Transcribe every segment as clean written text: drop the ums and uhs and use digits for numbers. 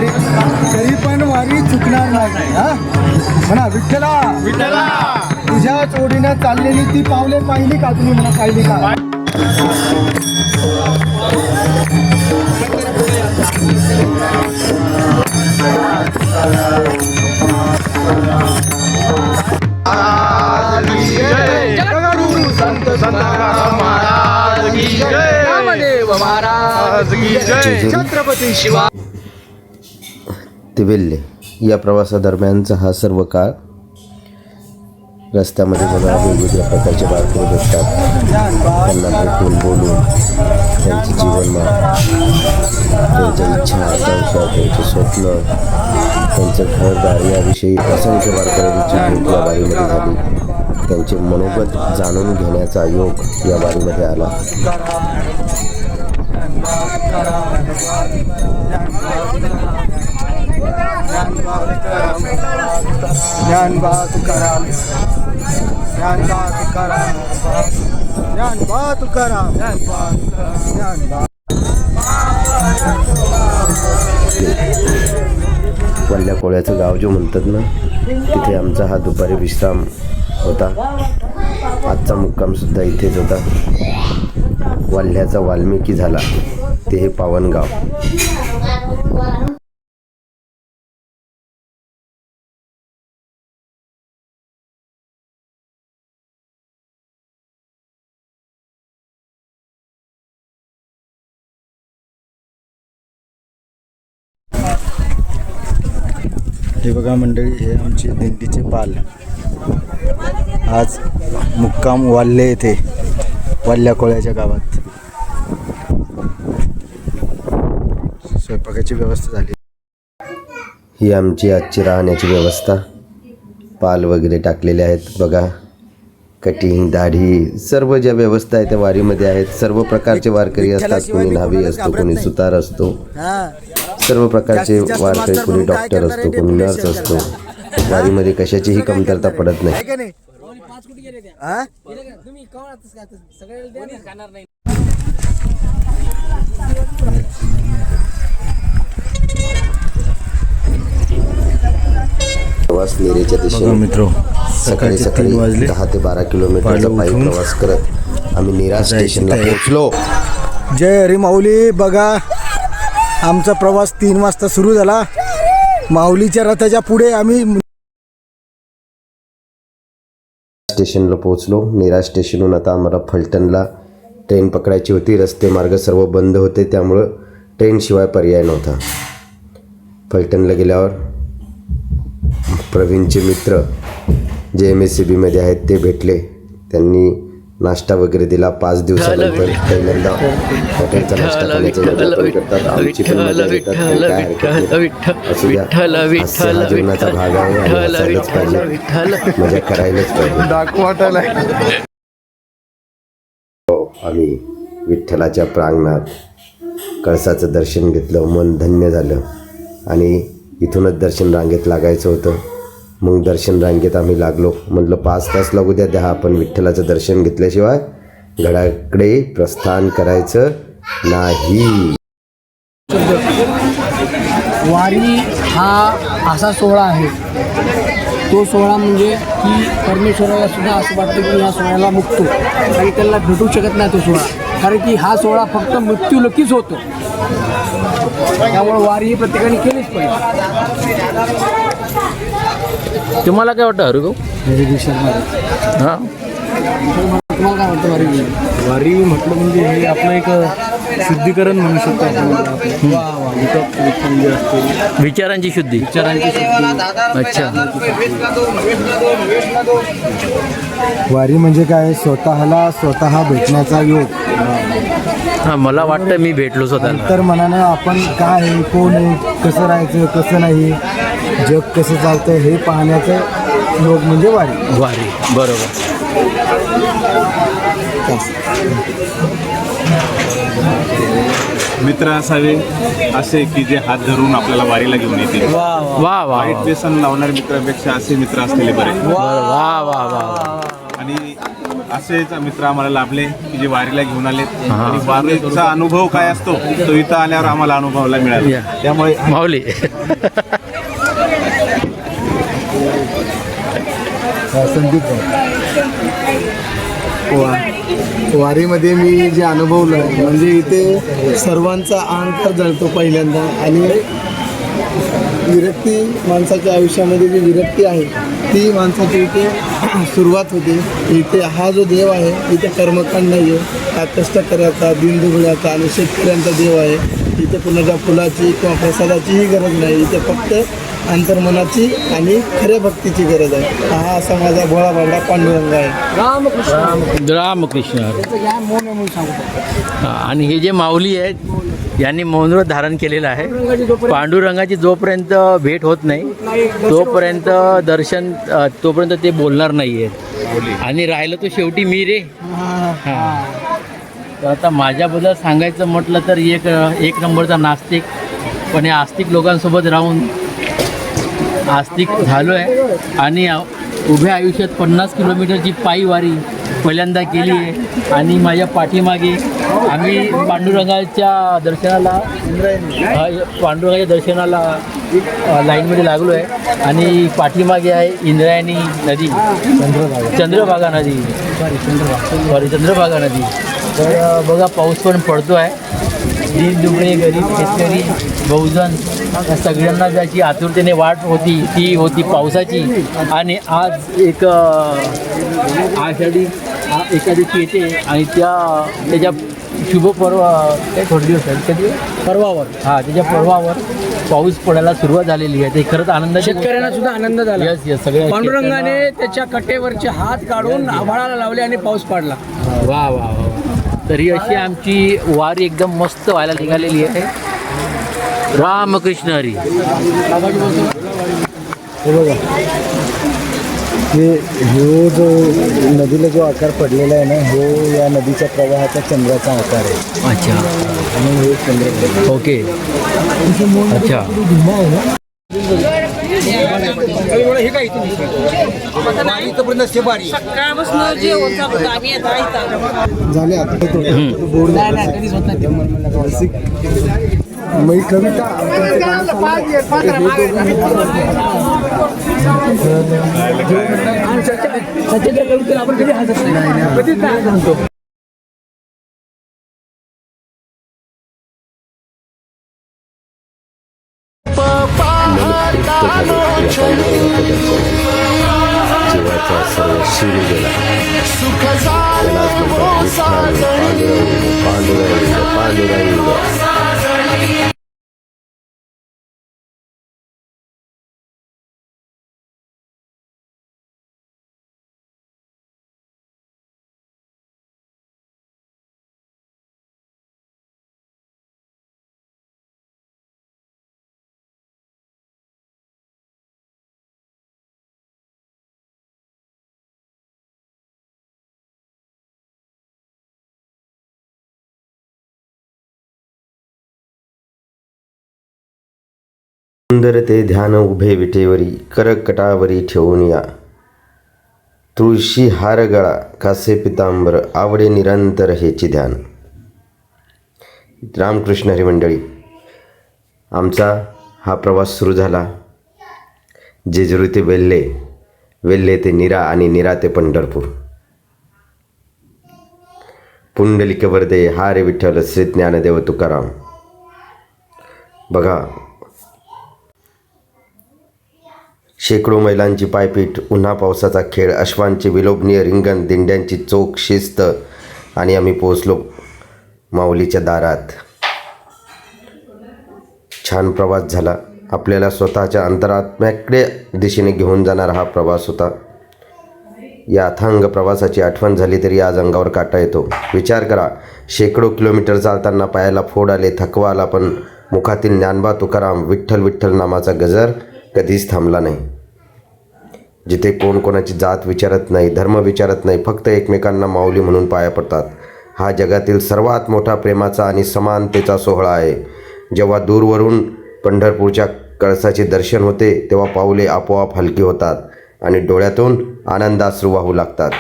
तरी पण वारी चुकणार नाही हा. म्हणा विठ्ठला विठ्ठला तुझ्या जोडीनं चाललेली ती पावले पाहिली का तुम्ही? म्हणा पाहिली का? छत्रपती शिवा. तिवेल्ले या प्रवासादरम्यानचा हा सर्व काळ रस्त्यामध्ये बघा वेगवेगळ्या प्रकारचे वारकरी भेटतात. त्यांना भेटून बोलून त्यांची जीवनमान, त्यांच्या इच्छा आकांक्षा, त्यांचे स्वप्न, त्यांचं घरदार याविषयी असंख्य वारकऱ्यांची भेट या वारीमध्ये झाली. त्यांचे मनोगत जाणून घेण्याचा योग या वारीमध्ये आला. ज्ञानबा तुकाराम, ज्ञानबा तुकाराम, ज्ञानबा तुकाराम, ज्ञानबा. वल्ल्या कोळ्याचं गाव जो म्हणतात ना, तिथे आमचा हा दुपारी विश्राम होता. आजचा मुक्काम सुद्धा इथेच होता. वल्ह्याचा वाल्मिकी झाला ते हे पावनगाव. हे बघा मंडळी, हे आमचे दिंडीचे पाल. आज मुक्काम वाल्हे येथे वाल्या कोळ्याच्या गावात. स्वयंपाकाची व्यवस्था झाली. ही आमची आजची राहण्याची व्यवस्था. पाल वगैरे टाकलेले आहेत बघा. कटिंग, दाढी, सर्व ज्या व्यवस्था आहे त्या वारीमध्ये आहेत. सर्व प्रकारचे वारकरी असतात. कोणी न्हावी असतो, कोणी सुतार असतो, सर्व प्रकारचे वारकरी, कोणी डॉक्टर असतो, कोणी नर्स असतो. वारीमध्ये कशाचीही कमतरता पडत नाही. प्रवास नेरेच्या दिशेने मित्र सकाळी 10 ते 12 किलोमीटरचा पायी प्रवास करत आम्ही नेरा स्टेशनला पोहोचलो. जय हरी माऊली. बघा आमचा प्रवास 3 वाजता सुरू झाला. माऊलीच्या रथाच्या पुढे आम्ही स्टेशनला पोहोचलो. नेरा स्टेशनहून आता आम्हाला फलटणला ट्रेन पकडायची होती. रस्ते मार्ग सर्व बंद होते, त्यामुळं ट्रेनशिवाय पर्याय नव्हता. फलटणला गेल्यावर प्रवीणचे मित्र जे MSCBमध्ये आहेत ते भेटले. त्यांनी नाश्ता वगैरे दिला. 5 दिवसानंतर पहिल्यांदा हॉटेलचा नाश्ता खाण्याचा योजना करतात. आमची पण मजा येतात, काय हरकत नाही. असू द्या, हास्य हा जीवनाचा भाग आहे आणि हसायलाच पाहिजे, मजा करायलाच पाहिजे. आम्ही विठ्ठलाच्या प्रांगणात कळसाचं दर्शन घेतलं. मन धन्य झालं आणि इथूनच दर्शन रांगेत लागायचं होतं. मग दर्शन रांगेत आम्ही लागलो. म्हटलं 5 तास लागू द्या, आपण विठ्ठलाचं दर्शन घेतल्याशिवाय गडाकडे प्रस्थान करायचं नाही. वारी हा असा सोहळा आहे, तो सोहळा म्हणजे की परमेश्वराला सुद्धा असं वाटतं की ह्या सोहळ्याला मुक्तो आणि त्याला भेटू शकत नाही तो सोहळा, कारण की हा सोहळा फक्त मृत्यूलोकीच होतो. त्यामुळे वारी ही प्रत्येकाने केलीच पाहिजे. तुम्हाला काय वाटतं हरिभाऊ? हां, तुम्हाला काय वाटतं वारी? वारी म्हटलं म्हणजे हे आपलं एक शुद्धीकरण म्हणू शकतो आपण. विचारांची शुद्धी. अच्छा. वारी म्हणजे काय? स्वतः भेटण्याचा योग. हां, मला वाटतं मी भेटलो स्वतःला. तर मनानं आपण काय आहे, कोण आहे, कसं राहायचं, कसं नाही, जग कसं चालतं हे पाहण्याचं योग म्हणजे वारी. वारी, बरोबर. मित्र असावे असे की जे हात धरून आपल्याला वारीला घेऊन येतील. वा. वाईट व्यसन लावणारे मित्रापेक्षा असे मित्र असलेले बरे. वा. आणि असेच मित्र आम्हाला लाभले की जे वारीला घेऊन आले आणि वारीचा अनुभव काय असतो तो इथं आल्यावर आम्हाला अनुभवायला मिळाला. त्यामुळे माऊली संदीप वारीमध्ये मी जे अनुभवलं म्हणजे इथे सर्वांचा अहंकार जळतो पहिल्यांदा आणि विरक्ती माणसाच्या आयुष्यामध्ये जी विरक्ती आहे ती माणसाची इथे सुरुवात होते. इथे हा जो देव आहे इथे कर्मकांड नाही आहे, हा कष्टकऱ्याचा दिनदुबळ्याचा आणि शेतकऱ्यांचा देव आहे. इथे कुणाच्या फुलाची किंवा प्रसादाचीही गरज नाही, इथे फक्त अंतर्मनाची आणि खऱ्या भक्तीची गरज आहे. हा असा माझा भोळा बाबडा पांडुरंग आहे. रामकृष्ण आणि हे जे माऊली आहेत यांनी मौनव्रत धारण केलेलं आहे. पांडुरंगाची जोपर्यंत भेट होत नाही तोपर्यंत दर्शन तोपर्यंत ते बोलणार नाही आहेत. आणि राहिलं तो शेवटी मी रे. हां, तर आता माझ्याबद्दल सांगायचं म्हटलं तर एक नंबरचा नास्तिक, पण या आस्तिक लोकांसोबत राहून आस्तिक झालो आहे. आणि उभ्या आयुष्यात 50 किलोमीटरची पायी वारी पहिल्यांदा केली आहे. आणि माझ्या पाठीमागे आम्ही पांडुरंगाच्या दर्शनाला लाईनमध्ये लागलो आहे. आणि पाठीमागे आहे इंद्रायणी नदी, चंद्रभागा नदी. तर बघा पाऊस पण पडतो आहे. दीन दुबळे गरीब शेतकरी बहुजन या सगळ्यांना ज्याची आतुरतेने वाट होती ती होती पावसाची. आणि आज एक आषाढी एकादशी येते आणि त्याच्या शुभपर्व काही थोडे दिवस आहेत कधी पर्वावर त्याच्या पर्वावर पाऊस पडायला सुरुवात झालेली आहे. ते खरंच आनंद, शेतकऱ्यांना सुद्धा आनंद झाला. यस सगळ्या पांडुरंगाने त्याच्या कटेवरचे हात काढून आभाळाला लावले आणि पाऊस पडला. वा वा वा. तरी अशी आमची वारी एकदम मस्त व्हायला निघालेली आहे. रामकृष्ण हरी. हे बघा, हे जो नदीला जो आकार पडलेला आहे ना, हो या नदीच्या प्रवाहाचा चंद्राचा आकार आहे. अच्छा, आणि हे चंद्र ओके. अच्छा, झाले आता बोर्ड मी कविता आपण कधी हसत नाही, कधीच नाही सांगतो. जीवाचा सर्व शिरू गेला. पांडुरंग पांडुरंग. सुंदर ते ध्यान उभे विटेवरी, करकटावरी ठेवून या. तुळशी हार गळा, कासे पितांबर, आवडे निरंतर हेची ध्यान. रामकृष्ण हरी मंडळी, आमचा हा प्रवास सुरू झाला. जेजुरी ते वेल्हे, वेल्हे ते नीरा आणि नीरा ते पंढरपूर. पुंडलिक वरदे हारे विठ्ठल श्री ज्ञानदेव तुकाराम. बघा, शेकडो मैलांची पायपीट, उन्हा पावसाचा खेळ, अश्वांचे विलोभनीय रिंगण, दिंड्यांची चोख शिस्त आणि आम्ही पोहोचलो माऊलीच्या दारात. छान प्रवास झाला. आपल्याला स्वतःच्या अंतरात्म्याकडे दिशेने घेऊन जाणारा हा प्रवास होता. या अथांग प्रवासाची आठवण झाली तरी आज अंगावर काटा येतो. विचार करा, शेकडो किलोमीटर चालताना पायाला फोड आले, थकवा आला, पण मुखातील ज्ञानबा तुकाराम विठ्ठल विठ्ठल नामाचा गजर कधीच थांबला नाही. जिथे कोण कोणाची जात विचारत नाही, धर्म विचारत नाही, फक्त एकमेकांना माऊली म्हणून पाया पडतात. हा जगातील सर्वात मोठा प्रेमाचा आणि समानतेचा सोहळा आहे. जेव्हा दूरवरून पंढरपूरच्या कळसाचे दर्शन होते तेव्हा पाऊले आपोआप हलकी होतात आणि डोळ्यातून आनंदाश्रू वाहू लागतात.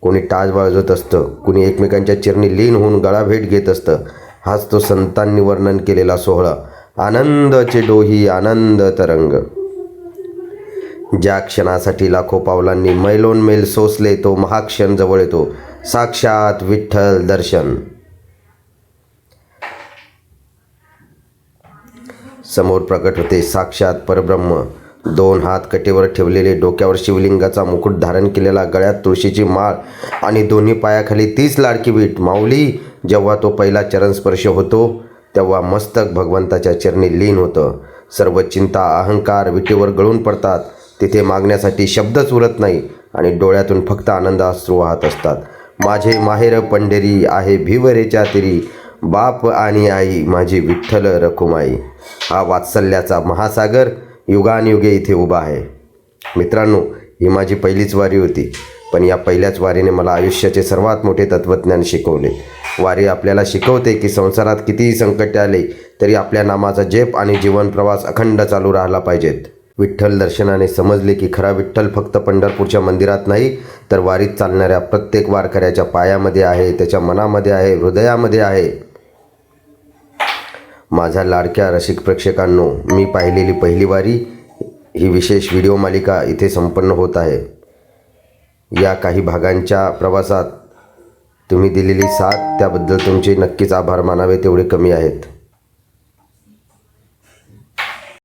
कोणी टाळ वाजवत असतं, कुणी एकमेकांच्या चरणी लीन होऊन गळा भेट घेत असतं. हाच तो संतांनी वर्णन केलेला सोहळा. आनंदाचे डोही आनंद तरंग. ज्या क्षणासाठी लाखो पावलांनी मैलोनमेल सोसले, तो महाक्षण जवळ येतो. साक्षात विठ्ठल दर्शन. समोर प्रकट होते साक्षात परब्रह्म. 2 हात कटेवर ठेवलेले, डोक्यावर शिवलिंगाचा मुकुट धारण केलेला, गळ्यात तुळशीची माळ आणि दोन्ही पायाखाली 30 लाडकी वीट. माऊली जेव्हा तो पहिला चरणस्पर्श होतो तेव्हा मस्तक भगवंताच्या चरणी लीन होतं. सर्व चिंता अहंकार विटेवर गळून पडतात. तिथे मागण्यासाठी शब्दच उरत नाही आणि डोळ्यातून फक्त आनंदाश्रू वाहत असतात. माझे माहेर पंढरी आहे भिवरेच्या तिरी, बाप आणि आई माझी विठ्ठल रखुमाई. हा वात्सल्याचा महासागर युगानयुगे इथे उभा आहे. मित्रांनो, ही माझी पहिलीच वारी होती, पण या पहिल्याच वारीने मला आयुष्याचे सर्वात मोठे तत्त्वज्ञान शिकवले. वारी आपल्याला शिकवते की संसारात कितीही संकट आले तरी आपल्या नामाचा जप आणि जीवन प्रवास अखंड चालू राहिला पाहिजेत. विठ्ठल दर्शनाने समजले की खरा विठ्ठल फक्त पंढरपूरच्या मंदिरात नाही, तर वारीत चालणाऱ्या प्रत्येक वारकऱ्याच्या पायामध्ये आहे, त्याच्या मनामध्ये आहे, हृदयामध्ये आहे. माझ्या लाडक्या रसिक प्रेक्षकांनो, मी पाहिलेली पहिली वारी ही विशेष व्हिडिओ मालिका इथे संपन्न होत आहे. या काही भागांच्या प्रवासात तुम्ही दिलेली साथ त्याबद्दल तुमचे नक्कीच आभार मानावे तेवढे कमी आहेत.